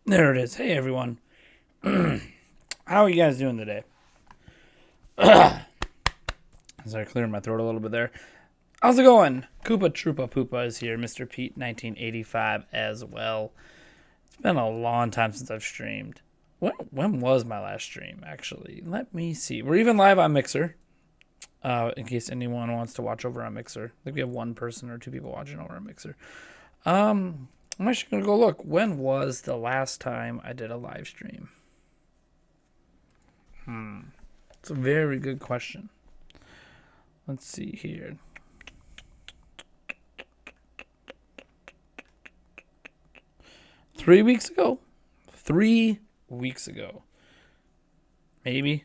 There it is. Hey, everyone. How are you guys doing today? As I clear my throat a little bit there. How's it going? Koopa Troopa Poopa is here. Mr. Pete 1985 as well. It's been a long time since I've streamed. When was my last stream, actually? Let me see. We're even live on Mixer. In case anyone wants to watch over on Mixer. I think we have one person or two people watching over on Mixer. I'm actually going to go look. When was the last time I did a live stream? It's a very good question. Let's see here. Three weeks ago? 3 weeks ago. Maybe.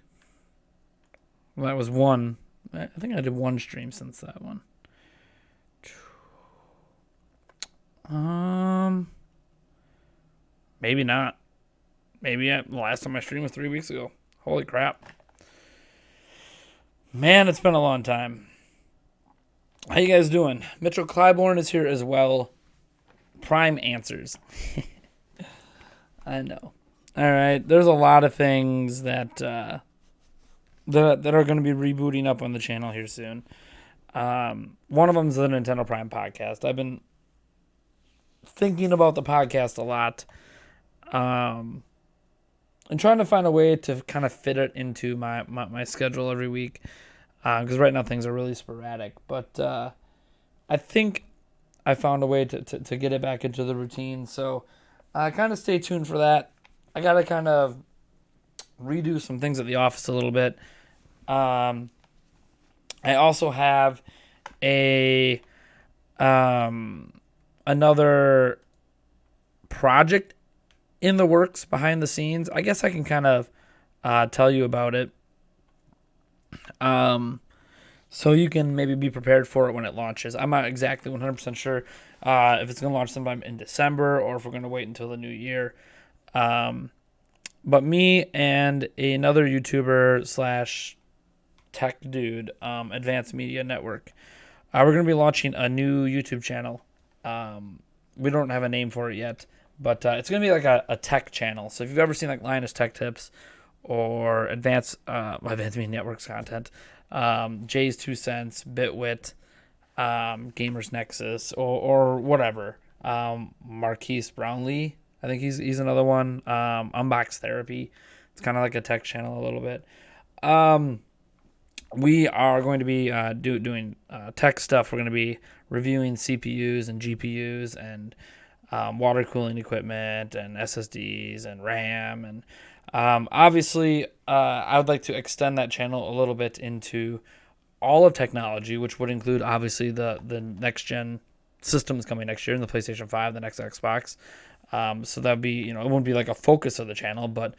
Well, that was one. I think I did one stream since that one. Maybe not. Maybe the last time I streamed was 3 weeks ago. Holy crap. Man, it's been a long time. How you guys doing? Mitchell Clybourne is here as well. Prime answers. I know. All right. There's a lot of things that are going to be rebooting up on the channel here soon. One of them is the Nintendo Prime podcast. I've been thinking about the podcast a lot. And trying to find a way to kind of fit it into my schedule every week. Because right now things are really sporadic. But I think I found a way to get it back into the routine. So kind of stay tuned for that. I got to kind of redo some things at the office a little bit. I also have another project in the works behind the scenes. I guess I can kind of tell you about it. So you can maybe be prepared for it when it launches. I'm not exactly 100% sure if it's going to launch sometime in December or if we're going to wait until the new year. But me and another YouTuber slash tech dude, Advanced Media Network, we're going to be launching a new YouTube channel. We don't have a name for it yet, but it's going to be like a tech channel. So if you've ever seen like Linus Tech Tips or Advanced Media Network's content, Jay's 2 Cents, Bitwit, Gamers Nexus, or whatever. Marquise Brownlee, I think he's another one. Unbox Therapy. It's kind of like a tech channel a little bit. We are going to be doing tech stuff. We're going to be reviewing CPUs and GPUs and water cooling equipment and SSDs and RAM. And obviously, I would like to extend that channel a little bit into all of technology, which would include, obviously, the next-gen systems coming next year in the PlayStation 5, the next Xbox. So that would be, it wouldn't be like a focus of the channel, but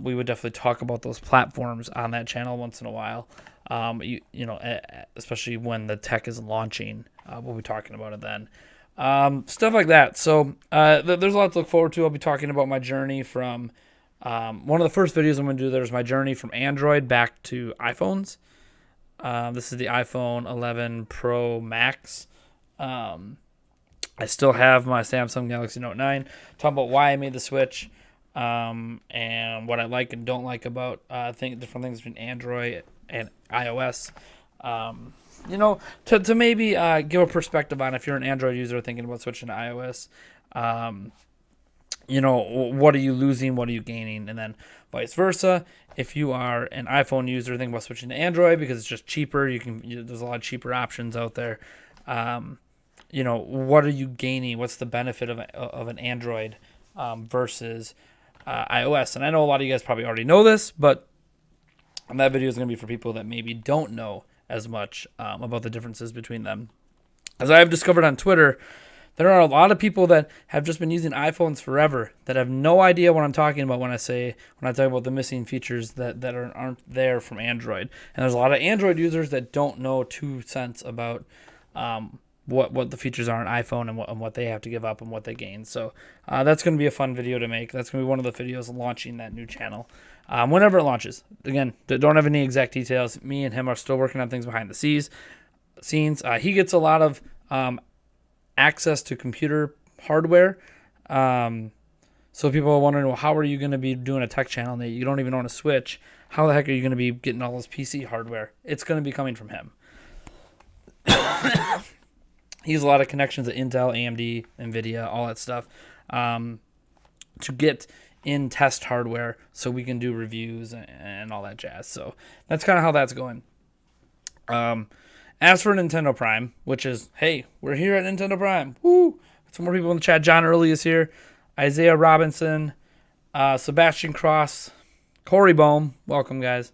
we would definitely talk about those platforms on that channel once in a while. Especially when the tech is launching, we'll be talking about it then. Stuff like that. So there's a lot to look forward to. I'll be talking about my journey from one of the first videos I'm going to do. There's my journey from Android back to iPhones. This is the iPhone 11 Pro Max. I still have my Samsung Galaxy Note 9. Talking about why I made the switch, and what I like and don't like about different things between Android and iOS. To maybe give a perspective on if you're an Android user thinking about switching to iOS. What are you losing? What are you gaining? And then vice versa. If you are an iPhone user thinking about switching to Android because it's just cheaper, there's a lot of cheaper options out there. What are you gaining? What's the benefit of an Android versus iOS? And I know a lot of you guys probably already know this, but that video is going to be for people that maybe don't know as much about the differences between them. As I have discovered on Twitter, there are a lot of people that have just been using iPhones forever that have no idea what I'm talking about when I talk about the missing features that aren't there from Android. And there's a lot of Android users that don't know 2 cents about what the features are on iPhone and what they have to give up and what they gain. So that's going to be a fun video to make. That's going to be one of the videos launching that new channel. Whenever it launches. Again, don't have any exact details. Me and him are still working on things behind the scenes. He gets a lot of access to computer hardware. So people are wondering, well, how are you going to be doing a tech channel that you don't even own a Switch? How the heck are you going to be getting all this PC hardware? It's going to be coming from him. He has a lot of connections at Intel, AMD, NVIDIA, all that stuff, to get in test hardware so we can do reviews and all that jazz. So that's kind of how that's going. As for Nintendo Prime, which is, hey, we're here at Nintendo Prime. Woo! Some more people in the chat. John Early is here. Isaiah Robinson, Sebastian Cross, Corey Bohm. Welcome, guys.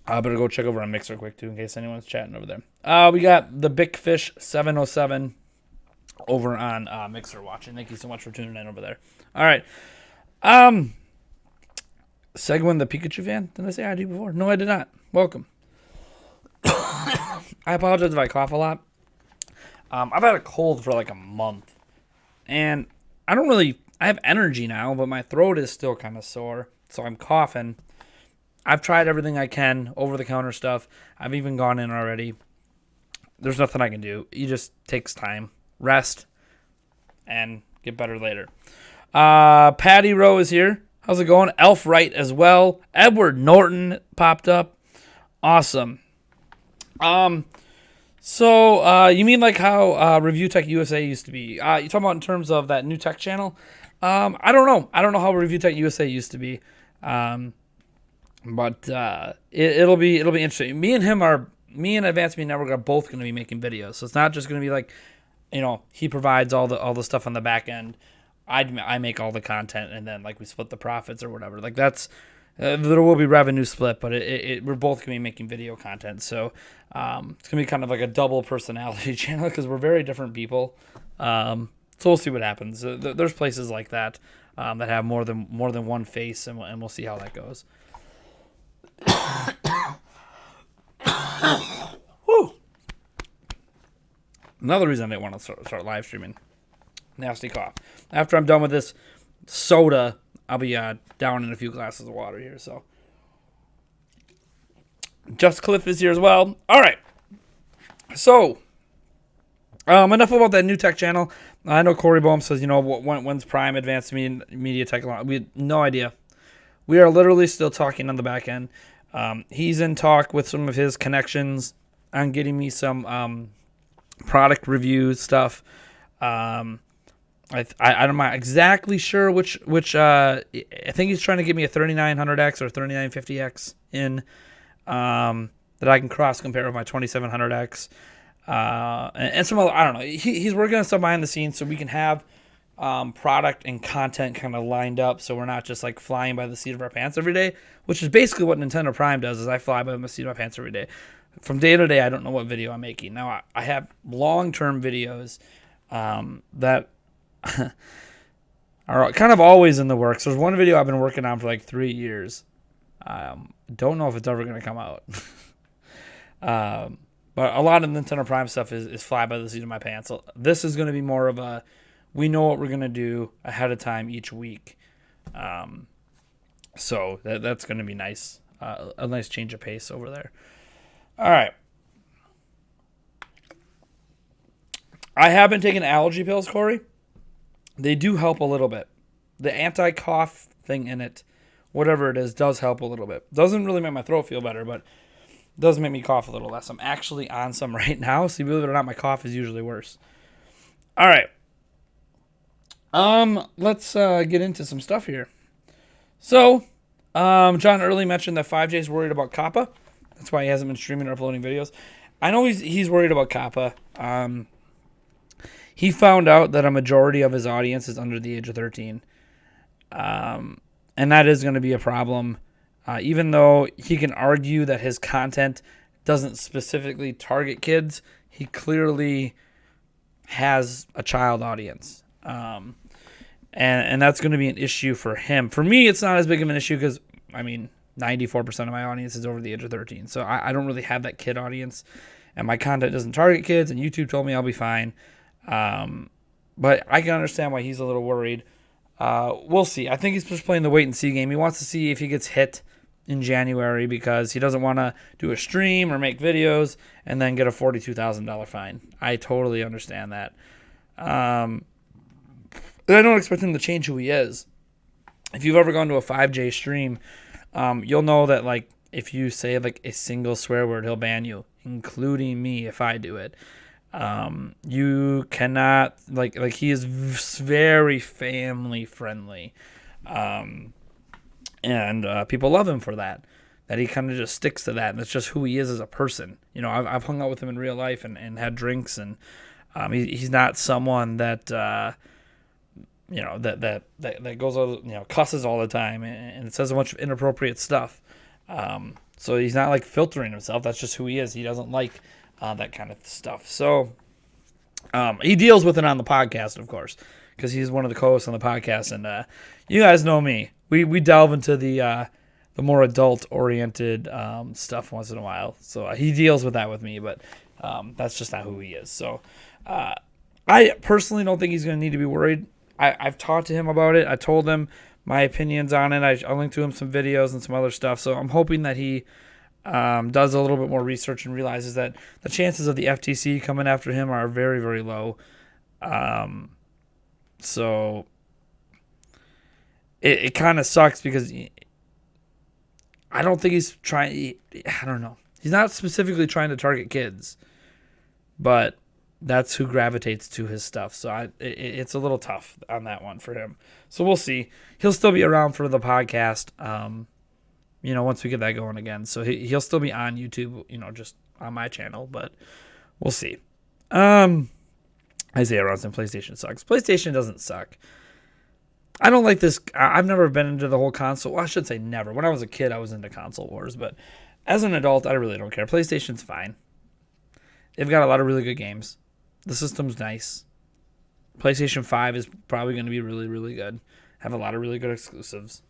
I better go check over on Mixer quick, too, in case anyone's chatting over there. We got the Big Fish 707 over on Mixer watching. Thank you so much for tuning in over there. All right. Seguin the Pikachu fan? Did I say ID before? No, I did not. Welcome. I apologize if I cough a lot. I've had a cold for like a month. And I have energy now, but my throat is still kind of sore. So I'm coughing. I've tried everything I can, over-the-counter stuff. I've even gone in already. There's nothing I can do. It just takes time. Rest and get better later. Patty Rowe is here. How's it going? Elf Wright as well. Edward Norton popped up. Awesome. So you mean like how Review Tech USA used to be? You talking about in terms of that new tech channel? I don't know. I don't know how Review Tech USA used to be. But it'll be interesting. Me and Advanced Media Network are both going to be making videos. So it's not just going to be like, he provides all the stuff on the back end. I make all the content, and then like we split the profits or whatever. Like that's there will be revenue split, but we're both going to be making video content. So it's going to be kind of like a double personality channel because we're very different people. So we'll see what happens. There's places like that that have more than one face, and we'll see how that goes. Woo. Another reason I didn't want to start live streaming. Nasty cough. After I'm done with this soda, I'll be down in a few glasses of water here. So, Just Cliff is here as well. All right. So, enough about that new tech channel. I know Corey Bohm says, when's Prime Advanced Media Tech? We had no idea. We are literally still talking on the back end. He's in talk with some of his connections on getting me some product review stuff. I'm not exactly sure which I think he's trying to get me a 3900X or 3950X in that I can cross compare with my 2700X and some other. I don't know. He's working on stuff behind the scenes so we can have product and content kind of lined up, so we're not just like flying by the seat of our pants every day, which is basically what Nintendo Prime does. Is I fly by the seat of my pants every day. From day to day, I don't know what video I'm making. Now I have long-term videos that are kind of always in the works. There's one video I've been working on for like 3 years. Don't know if it's ever going to come out. But a lot of Nintendo Prime stuff is fly by the seat of my pants. So this is going to be more of a, we know what we're going to do ahead of time each week. So that's going to be nice. A nice change of pace over there. All right. I have been taking allergy pills, Corey. They do help a little bit. The anti-cough thing in it, whatever it is, does help a little bit. Doesn't really make my throat feel better, but does make me cough a little less. I'm actually on some right now. See, believe it or not, my cough is usually worse. All right. Let's get into some stuff here. So, John Early mentioned that 5J's worried about Kappa. That's why he hasn't been streaming or uploading videos. I know he's worried about Kappa. He found out that a majority of his audience is under the age of 13. And that is going to be a problem. Even though he can argue that his content doesn't specifically target kids, he clearly has a child audience. And that's going to be an issue for him. For me, it's not as big of an issue because, 94% of my audience is over the age of 13. So I don't really have that kid audience. And my content doesn't target kids, and YouTube told me I'll be fine. But I can understand why he's a little worried. We'll see. I think he's just playing the wait-and-see game. He wants to see if he gets hit in January because he doesn't want to do a stream or make videos and then get a $42,000 fine. I totally understand that. But I don't expect him to change who he is. If you've ever gone to a 5J stream, you'll know that like if you say like a single swear word, he'll ban you, including me if I do it. You cannot like he is very family friendly, and people love him for that. That he kind of just sticks to that, and it's just who he is as a person. You know, I've hung out with him in real life and had drinks, and he's not someone that that goes all, cusses all the time and says a bunch of inappropriate stuff. So he's not like filtering himself. That's just who he is. He doesn't like that kind of stuff. So he deals with it on the podcast, of course, because he's one of the co-hosts on the podcast. And you guys know me. We delve into the more adult-oriented stuff once in a while. So he deals with that with me, but that's just not who he is. So I personally don't think he's going to need to be worried. I've talked to him about it. I told him my opinions on it. I linked to him some videos and some other stuff. So I'm hoping that he does a little bit more research and realizes that the chances of the FTC coming after him are very, very low. So it kind of sucks because I don't think he's trying. I don't know. He's not specifically trying to target kids, but that's who gravitates to his stuff. So it's a little tough on that one for him. So we'll see. He'll still be around for the podcast, once we get that going again. So he'll still be on YouTube, just on my channel, but we'll see. Isaiah Ronson, PlayStation sucks. PlayStation doesn't suck. I don't like this. I've never been into the whole console. Well, I should say never. When I was a kid, I was into console wars, but as an adult, I really don't care. PlayStation's fine. They've got a lot of really good games. The system's nice. PlayStation 5 is probably going to be really, really good. Have a lot of really good exclusives.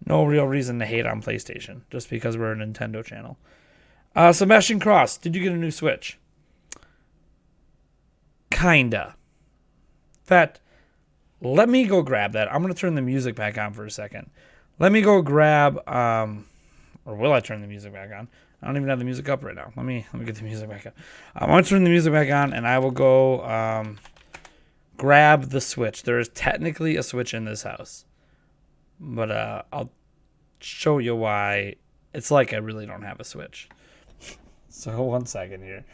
No real reason to hate on PlayStation, just because we're a Nintendo channel. Sebastian Cross, did you get a new Switch? Kinda. In fact, let me go grab that. I'm going to turn the music back on for a second. Let me go grab, or will I turn the music back on? I don't even have the music up right now. Let me get the music back up. I'm going to turn the music back on, and I will go grab the Switch. There is technically a Switch in this house, but I'll show you why it's like I really don't have a Switch. So 1 second here.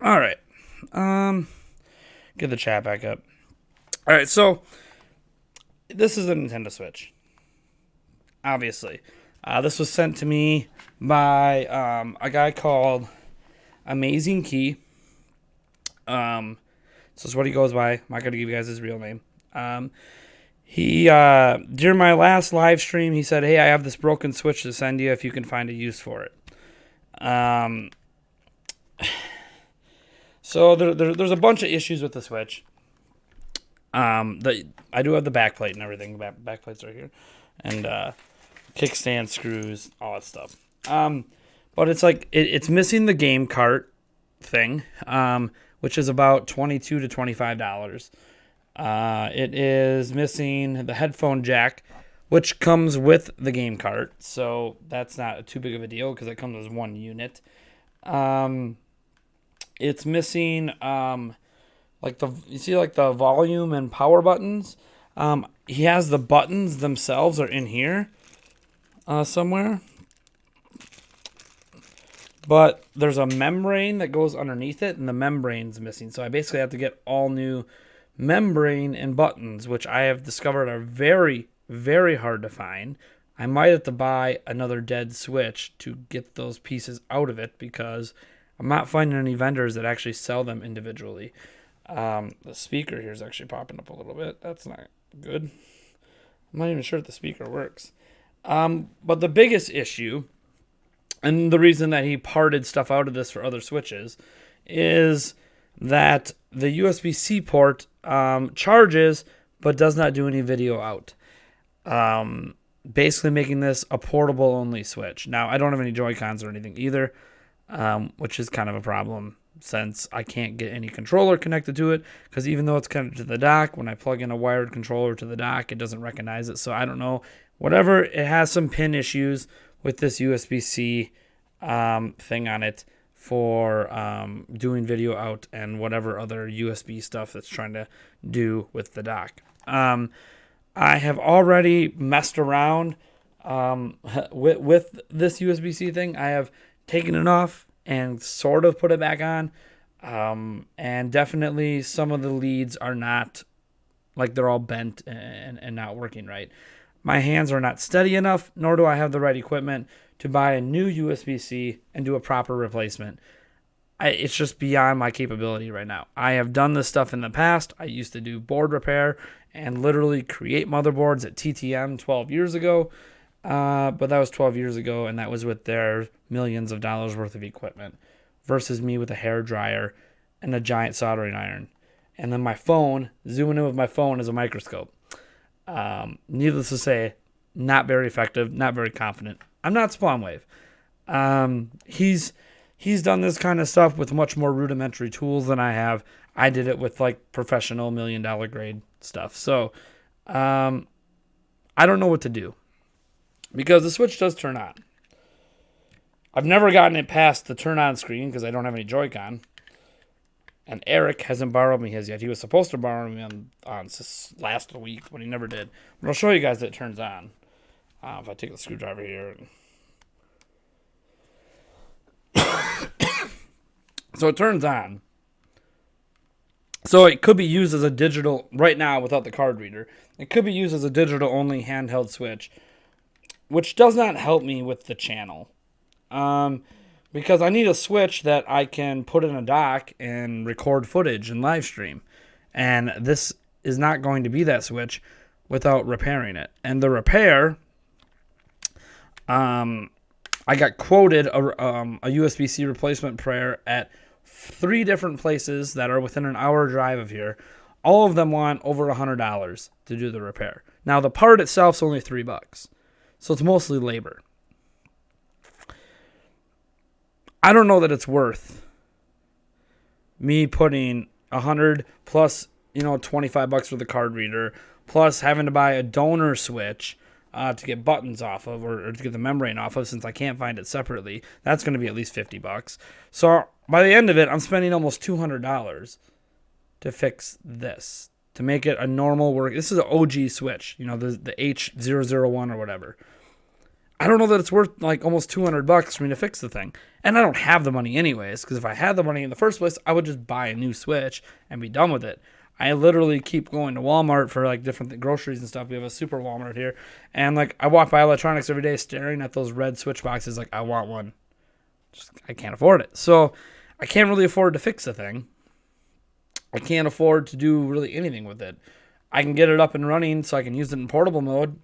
All right. Get the chat back up. All right, so this is a Nintendo Switch. Obviously. This was sent to me by a guy called Amazing Key. So that's what he goes by. I'm not going to give you guys his real name. He during my last live stream, he said, "Hey, I have this broken switch to send you if you can find a use for it." So there's a bunch of issues with the switch. I do have the backplate and everything. Backplate's right here, and kickstand screws, all that stuff. But it's like it's missing the game cart thing, which is about $22 to $25. It is missing the headphone jack, which comes with the game cart, so that's not too big of a deal because it comes as one unit. It's missing like the volume and power buttons. He has the buttons themselves are in here somewhere, but there's a membrane that goes underneath it, and the membrane's missing. So I basically have to get all new membrane and buttons, which I have discovered are very, very hard to find. I might have to buy another dead switch to get those pieces out of it because I'm not finding any vendors that actually sell them individually. The speaker here is actually popping up a little bit. That's not good. I'm not even sure if the speaker works. But the biggest issue, and the reason that he parted stuff out of this for other switches, is that the USB-C port charges but does not do any video out. Basically making this a portable only switch. Now, I don't have any Joy-Cons or anything either, which is kind of a problem since I can't get any controller connected to it, because even though it's connected to the dock, when I plug in a wired controller to the dock, it doesn't recognize it. So I don't know. Whatever, it has some pin issues with this USB-C thing on it for doing video out and whatever other USB stuff that's trying to do with the dock. I have already messed around with this USB-C thing. I have taken it off and sort of put it back on. And definitely some of the leads are not, like they're all bent and not working right. My hands are not steady enough, nor do I have the right equipment to buy a new USB-C and do a proper replacement. It's just beyond my capability right now. I have done this stuff in the past. I used to do board repair and literally create motherboards at TTM 12 years ago. But that was 12 years ago, and that was with their millions of dollars worth of equipment versus me with a hair dryer and a giant soldering iron. And then my phone, zooming in with my phone is a microscope. Needless to say, not very effective, not very confident. I'm not Spawnwave. He's done this kind of stuff with much more rudimentary tools than I have. I did it with like professional $1 million grade stuff. So I don't know what to do because the switch does turn on. I've never gotten it past the turn on screen because I don't have any Joy-Con. And Eric hasn't borrowed me his yet. He was supposed to borrow me on last week, but he never did. But I'll show you guys that it turns on. If I take the screwdriver here. So it turns on. So it could be used as a digital, right now without the card reader, it could be used as a digital only handheld switch, which does not help me with the channel. Because I need a switch that I can put in a dock and record footage and live stream. And this is not going to be that switch without repairing it. And the repair, I got quoted a USB-C replacement pair at 3 different places that are within an hour drive of here. All of them want over $100 to do the repair. Now, the part itself is only $3, so it's mostly labor. I don't know that it's worth me putting 100 plus, $25 for the card reader, plus having to buy a donor switch to get buttons off of or to get the membrane off of, since I can't find it separately. That's going to be at least $50. So by the end of it, I'm spending almost $200 to fix this, to make it a normal work. This is an OG switch, the H001 or whatever. I don't know that it's worth like almost $200 for me to fix the thing. And I don't have the money anyways, because if I had the money in the first place, I would just buy a new switch and be done with it. I literally keep going to Walmart for like different groceries and stuff. We have a super Walmart here. And like I walk by electronics every day staring at those red switch boxes like I want one. I can't afford it. So I can't really afford to fix the thing. I can't afford to do really anything with it. I can get it up and running so I can use it in portable mode,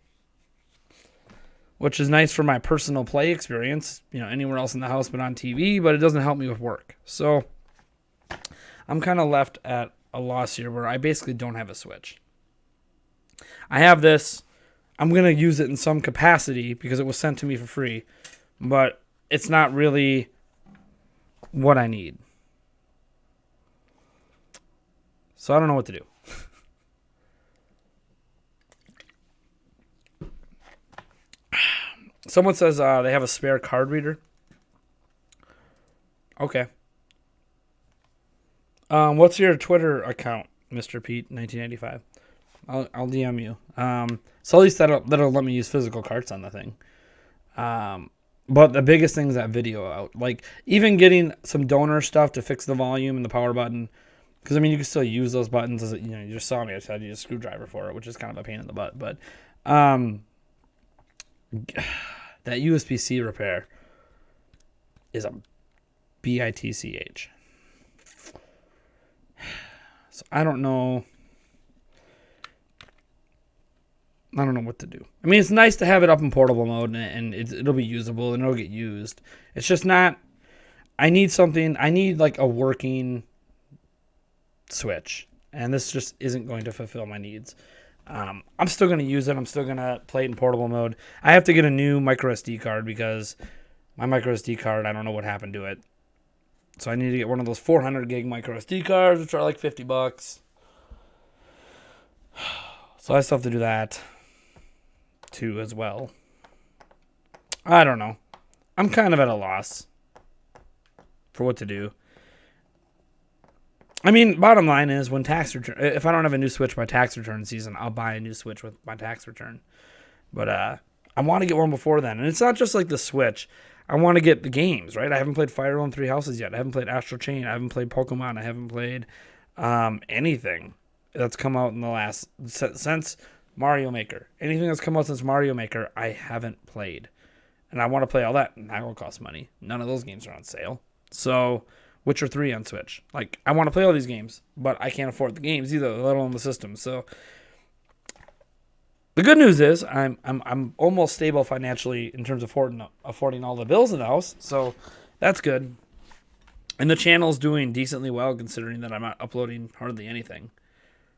which is nice for my personal play experience, anywhere else in the house but on TV, but it doesn't help me with work. So I'm kind of left at a loss here where I basically don't have a Switch. I have this. I'm going to use it in some capacity because it was sent to me for free, but it's not really what I need. So I don't know what to do. Someone says they have a spare card reader. Okay. What's your Twitter account, Mr. Pete 1985? I'll DM you. So at least that'll let me use physical cards on the thing. But the biggest thing is that video out. Like, even getting some donor stuff to fix the volume and the power button. Because, you can still use those buttons. As you just saw me. I just had to use a screwdriver for it, which is kind of a pain in the butt. But that USB-C repair is a bitch. So I don't know what to do. It's nice to have it up in portable mode, and it'll be usable, and it'll get used. It's just not... I need like a working Switch, and this just isn't going to fulfill my needs. I'm still going to use it. I'm still going to play it in portable mode. I have to get a new micro SD card because my micro SD card, I don't know what happened to it. So I need to get one of those 400 gig micro SD cards, which are like $50. So I still have to do that too as well. I don't know. I'm kind of at a loss for what to do. Bottom line is when tax return, if I don't have a new Switch by tax return season, I'll buy a new Switch with my tax return. But I want to get one before then. And it's not just like the Switch. I want to get the games, right? I haven't played Fire Emblem Three Houses yet. I haven't played Astral Chain. I haven't played Pokemon. I haven't played anything that's come out in the last... since Mario Maker. Anything that's come out since Mario Maker, I haven't played. And I want to play all that, and that will cost money. None of those games are on sale. So... Witcher 3 on Switch. Like, I want to play all these games, but I can't afford the games either, let alone the system. So, the good news is I'm almost stable financially in terms of affording all the bills in the house. So, that's good. And the channel's doing decently well, considering that I'm not uploading hardly anything.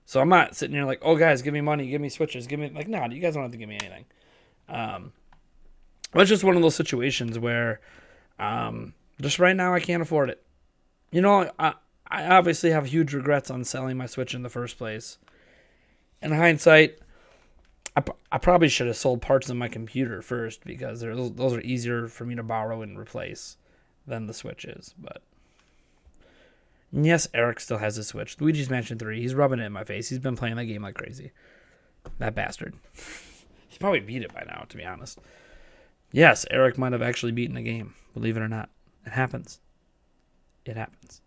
So, I'm not sitting here like, oh, guys, give me money, give me Switches, give me... Like, no, you guys don't have to give me anything. But it's just one of those situations where just right now I can't afford it. I obviously have huge regrets on selling my Switch in the first place. In hindsight, I probably should have sold parts of my computer first because those are easier for me to borrow and replace than the Switch is. But yes, Eric still has a Switch. Luigi's Mansion 3, he's rubbing it in my face. He's been playing that game like crazy. That bastard. He's probably beat it by now, to be honest. Yes, Eric might have actually beaten the game, believe it or not. It happens. It happens.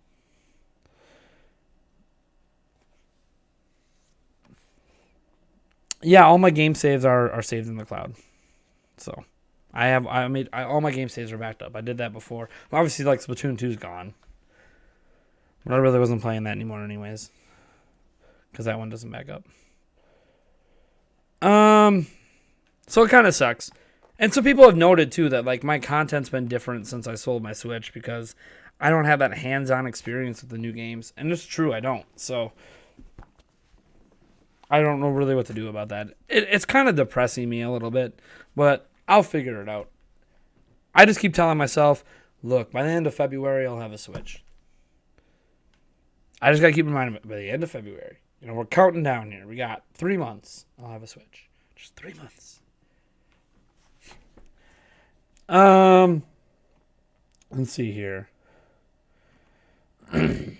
Yeah, all my game saves are saved in the cloud. So, all my game saves are backed up. I did that before. Obviously, like Splatoon 2 is gone. But I really wasn't playing that anymore anyways. Because that one doesn't back up. So it kind of sucks. And so people have noted too that like my content's been different since I sold my Switch because I don't have that hands-on experience with the new games. And it's true, I don't. So I don't know really what to do about that. It's kind of depressing me a little bit, but I'll figure it out. I just keep telling myself, look, by the end of February, I'll have a Switch. I just got to keep in mind, by the end of February, we're counting down here. We got 3 months. I'll have a Switch. Just 3 months. Let's see here. And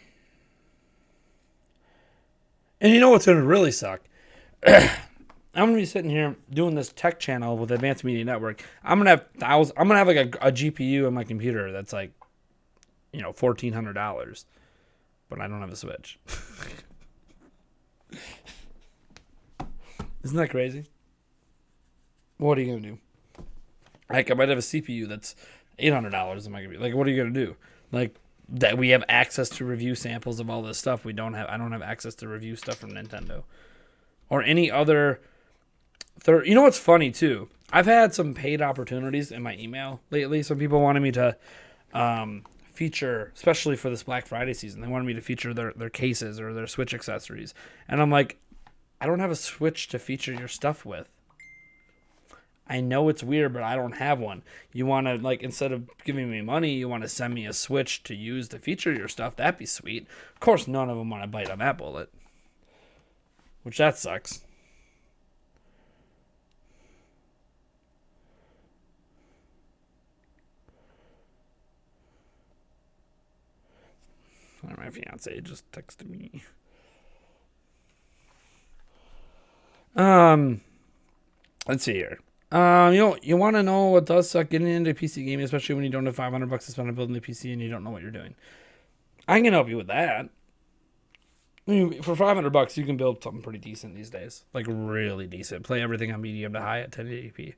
you know what's going to really suck? I'm going to be sitting here doing this tech channel with Advanced Media Network. I'm going to have like a GPU in my computer that's like, $1,400, but I don't have a Switch. Isn't that crazy? What are you going to do? Like, I might have a CPU that's $800 in my computer. Like, what are you going to do? Like, that we have access to review samples of all this stuff. I don't have access to review stuff from Nintendo. or any other third. You know what's funny too? I've had some paid opportunities in my email lately. Some people wanted me to feature, especially for this Black Friday season. They wanted me to feature their cases or their Switch accessories, and I'm like, I don't have a Switch to feature your stuff with. I know it's weird, but I don't have one. You want to, like, instead of giving me money, you want to send me a Switch to use to feature your stuff. That'd be sweet. Of course, none of them want to bite on that bullet, which that sucks. My fiance just texted me. Let's see here. You want to know what does suck getting into PC gaming, especially when you don't have $500 to spend on building a PC and you don't know what you're doing. I can help you with that. I mean, for $500, you can build something pretty decent these days, like really decent. Play everything on medium to high at 1080p.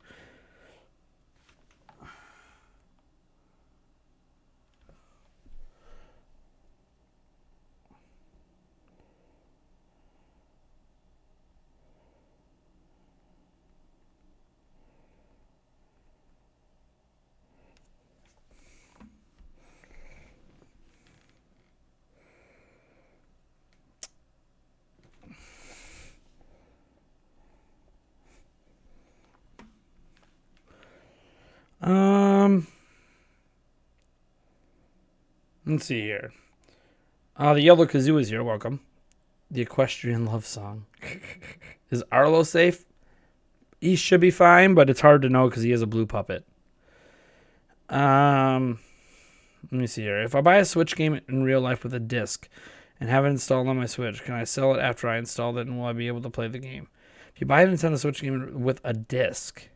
Let's see here. The Yellow Kazoo is here. Welcome. The Equestrian Love Song. Is Arlo safe? He should be fine, but it's hard to know because he is a blue puppet. Let me see here. If I buy a Switch game in real life with a disc and have it installed on my Switch, can I sell it after I installed it, and will I be able to play the game? If you buy a Nintendo Switch game with a disc,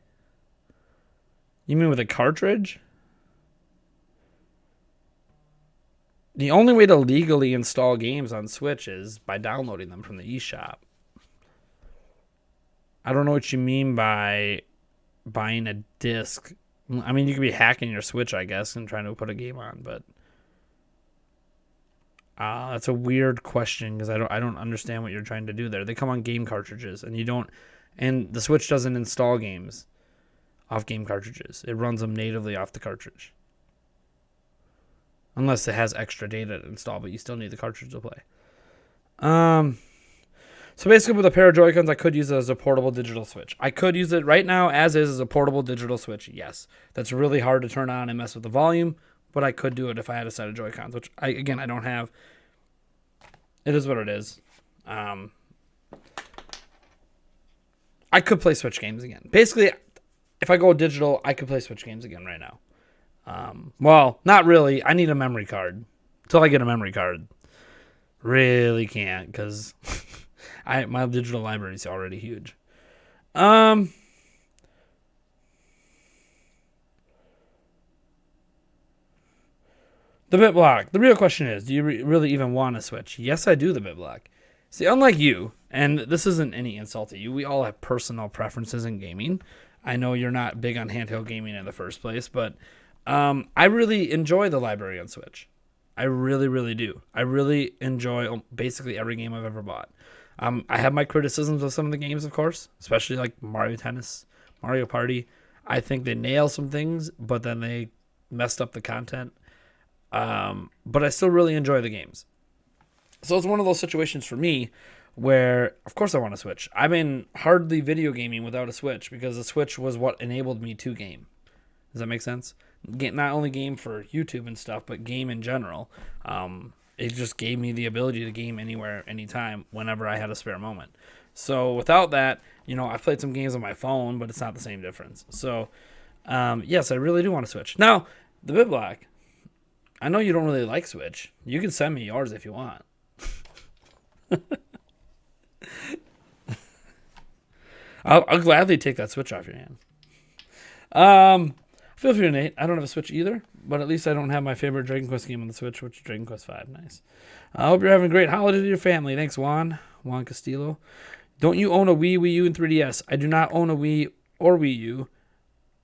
you mean with a cartridge? The only way to legally install games on Switch is by downloading them from the eShop. I don't know what you mean by buying a disc. I mean, you could be hacking your Switch, I guess, and trying to put a game on, but that's a weird question because I don't understand what you're trying to do there. They come on game cartridges, and the Switch doesn't install games off game cartridges. It runs them natively off the cartridge. Unless it has extra data to install, but you still need the cartridge to play. So basically with a pair of Joy-Cons, I could use it as a portable digital Switch. I could use it right now as a portable digital Switch, yes. That's really hard to turn on and mess with the volume, but I could do it if I had a set of Joy-Cons, which, I don't have. It is what it is. I could play Switch games again. Basically, if I go digital, I could play Switch games again right now. Well, not really. I need a memory card. Until I get a memory card. Really can't, because my digital library is already huge. The BitBlock. The real question is, do you really even want to Switch? Yes, I do, the BitBlock. See, unlike you, and this isn't any insult to you, we all have personal preferences in gaming. I know you're not big on handheld gaming in the first place, but I really enjoy the library on Switch. I really, really do. I really enjoy basically every game I've ever bought. I have my criticisms of some of the games, of course, especially like Mario Tennis, Mario Party. I think they nail some things, but then they messed up the content. But I still really enjoy the games. So it's one of those situations for me where, of course, I want to Switch. I've been hardly video gaming without a Switch because the Switch was what enabled me to game. Does that make sense? Not only game for YouTube and stuff, but game in general. It just gave me the ability to game anywhere, anytime, whenever I had a spare moment. So without that, I've played some games on my phone, but it's not the same difference. So, yes, I really do want to Switch. Now, the BitBlock, I know you don't really like Switch. You can send me yours if you want. I'll gladly take that Switch off your hand. Feel free to Nate. I don't have a Switch either, but at least I don't have my favorite Dragon Quest game on the Switch, which is Dragon Quest V. Nice. I hope you're having a great holiday with your family. Thanks, Juan Castillo. Don't you own a Wii U, and 3DS? I do not own a Wii or Wii U,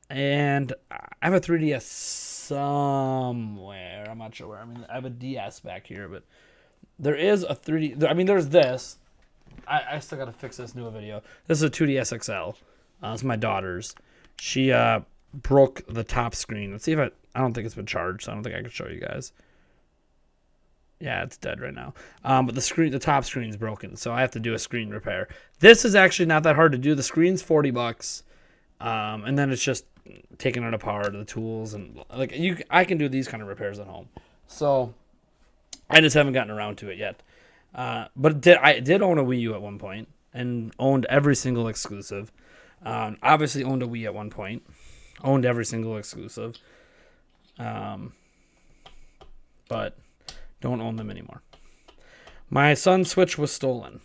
and I have a 3DS somewhere. I'm not sure where. I mean, I have a DS back here, but there is a 3D. I mean, there's this. I still got to fix this new video. This is a 2DS XL. It's my daughter's. She broke the top screen. Let's see if I don't think it's been charged, so I don't think I can show you guys. Yeah, it's dead right now. But the top screen's broken, so I have to do a screen repair. This is actually not that hard to do. The screen's $40, and then it's just taking it apart, the tools, and like I can do these kind of repairs at home. So I just haven't gotten around to it yet. But I did own a Wii U at one point and owned every single exclusive. Obviously owned a Wii at one point. Owned every single exclusive. But don't own them anymore. My son's Switch was stolen.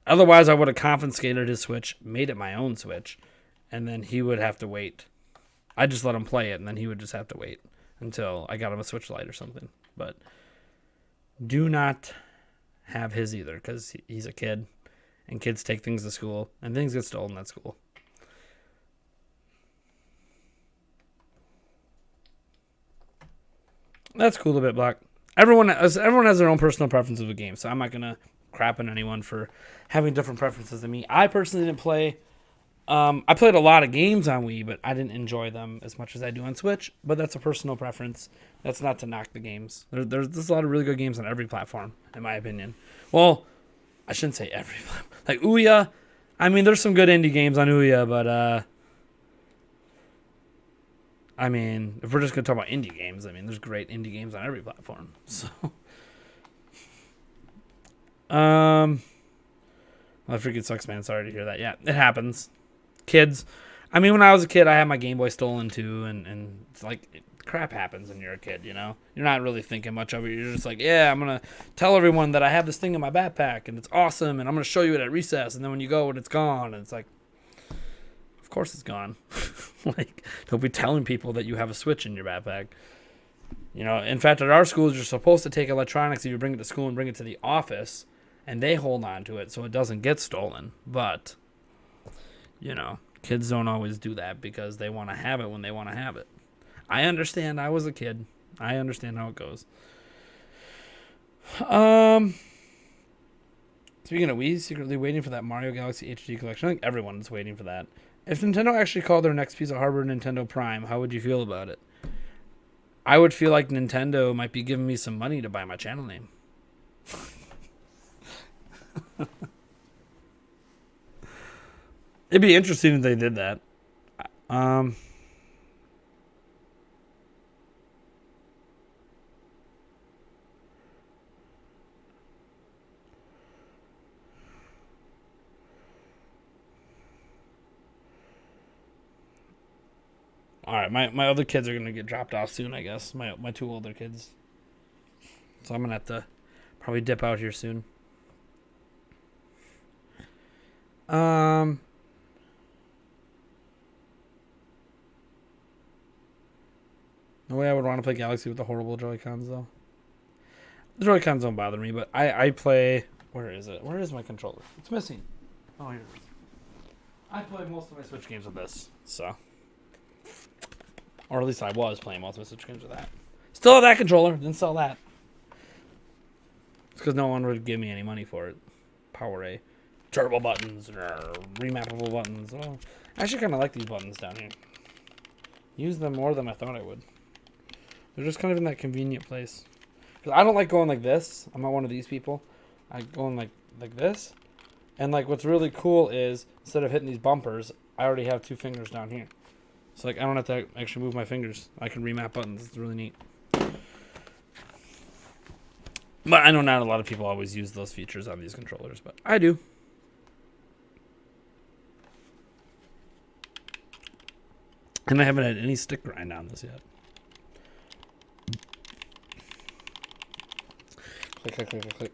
Otherwise, I would have confiscated his Switch, made it my own Switch, and then he would have to wait. I just let him play it, and then he would just have to wait until I got him a Switch Lite or something. But do not have his either, because he's a kid, and kids take things to school, and things get stolen at school. That's cool a bit, Black. Everyone has their own personal preferences with games, so I'm not going to crap on anyone for having different preferences than me. I personally didn't play. I played a lot of games on Wii, but I didn't enjoy them as much as I do on Switch. But that's a personal preference. That's not to knock the games. There's a lot of really good games on every platform, in my opinion. Well, I shouldn't say every platform. Like Ouya, I mean, there's some good indie games on Ouya, but I mean, if we're just going to talk about indie games, I mean, there's great indie games on every platform. So, well, that freaking sucks, man. Sorry to hear that. Yeah, it happens. Kids. I mean, when I was a kid, I had my Game Boy stolen too, and it's like, crap happens when you're a kid, you know? You're not really thinking much of it. You're just like, yeah, I'm going to tell everyone that I have this thing in my backpack, and it's awesome, and I'm going to show you it at recess, and then when you go, and it's gone, and it's like, of course it's gone. Like, don't be telling people that you have a Switch in your backpack. You know, in fact, at our schools, you're supposed to take electronics if you bring it to school and bring it to the office, and they hold on to it so it doesn't get stolen. But, you know, kids don't always do that because they want to have it when they want to have it. I understand. I was a kid. I understand how it goes. Speaking of Wii, secretly waiting for that Mario Galaxy HD collection. I think everyone's waiting for that. If Nintendo actually called their next piece of hardware Nintendo Prime, how would you feel about it? I would feel like Nintendo might be giving me some money to buy my channel name. It'd be interesting if they did that. All right, my other kids are gonna get dropped off soon, I guess. My two older kids. So I'm gonna have to probably dip out here soon. The way I would want to play Galaxy with the horrible Joy-Cons, though. The Joy-Cons don't bother me, but I play... Where is it? Where is my controller? It's missing. Oh, here it is. I play most of my Switch games with this, so... Or at least I was playing most of my Switch games with that. Still have that controller. Didn't sell that. It's because no one would give me any money for it. Power A. Turbo buttons. Remappable buttons. Oh, I actually kind of like these buttons down here. Use them more than I thought I would. They're just kind of in that convenient place. Because I don't like going like this. I'm not one of these people. I go in like this. And like what's really cool is instead of hitting these bumpers, I already have two fingers down here. So like I don't have to actually move my fingers. I can remap buttons. It's really neat. But I know not a lot of people always use those features on these controllers, but I do. And I haven't had any stick grind on this yet. Click, click, click, click, click.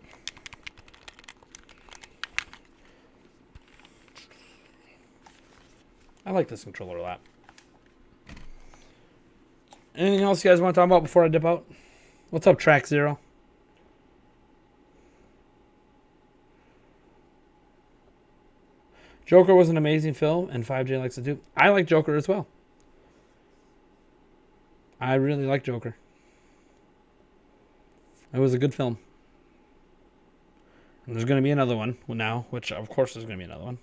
I like this controller a lot. Anything else you guys want to talk about before I dip out? What's up, Track Zero? Joker was an amazing film, and 5J likes it too. I like Joker as well. I really like Joker. It was a good film. And there's going to be another one now, which of course there's going to be another one.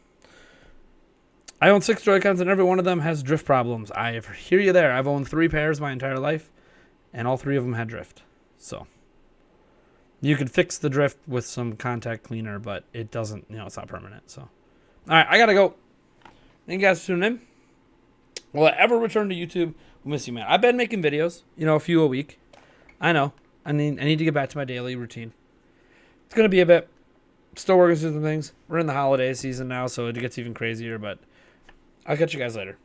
I own 6 Joy-Cons, and every one of them has drift problems. I hear you there. I've owned 3 pairs my entire life, and all 3 of them had drift. So you could fix the drift with some contact cleaner, but it doesn't, it's not permanent. So, all right, I got to go. Thank you guys for tuning in. Will I ever return to YouTube? We'll miss you, man. I've been making videos, a few a week. I know. I need to get back to my daily routine. It's going to be a bit. Still working through some things. We're in the holiday season now, so it gets even crazier, but I'll catch you guys later.